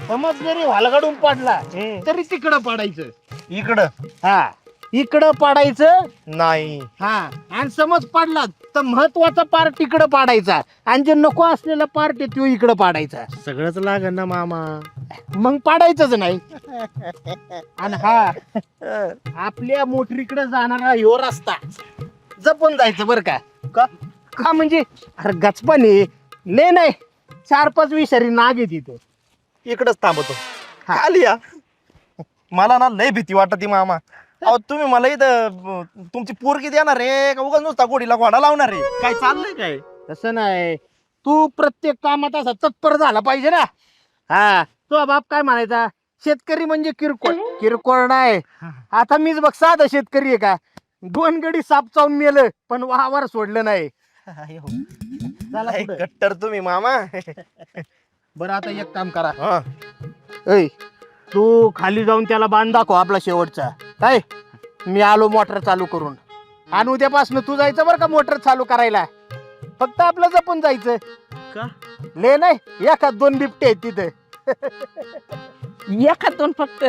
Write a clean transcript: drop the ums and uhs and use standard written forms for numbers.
समज जरी वालगडून पडला तरी तिकडं पाडायचं. इकडं हा इकडं पाडायचं. नाही. हा आणि समज पाडला तर महत्वाचा पार्ट इकडं पाडायचा आणि जे नको असलेला पार्ट आहे तो इकडं पाडायचा. सगळंच लागन ना मामा. मग पाडायचंच नाही. आणि हा आपल्या मोटरीकडे जाणारा ह्यो रस्ता जपून जायचं बरं का. का म्हणजे अरे गचपाने ले नाही 4-5 विषारी नाग आहे तिथं. इकडंच थांबतो. हा. खाली या. मला ना लय भीती वाटत मामा. अहो तुम्ही मला इथं तुमची पोरगी देणार रे का उगाच नुसता गोडीला घोडा लावणार रे? काय चाललंय काय? तसं नाही. तू प्रत्येक कामात असा तत्पर झाला पाहिजे ना. हा तो बाप काय म्हणायचा शेतकरी म्हणजे किरकोळ. किरकोळ नाही. आता मीच बघ साधा शेतकरी आहे का. 2 गडी साप चावून मेलं पण वावर सोडलं नाही. चला लय पुढं. कट्टर तुम्ही मामा. बरं आता एक काम करा. हा. ऐ तू खाली जाऊन त्याला बांध दाखव आपला शेवटचा. काय मी आलो मोटर चालू करून. आणि उद्यापासून तू जायचं बरं का मोटर चालू करायला. फक्त आपलं जपून जायचं. का? ले नाही 1-2 बिबटे आहेत तिथे. 1-2 फक्त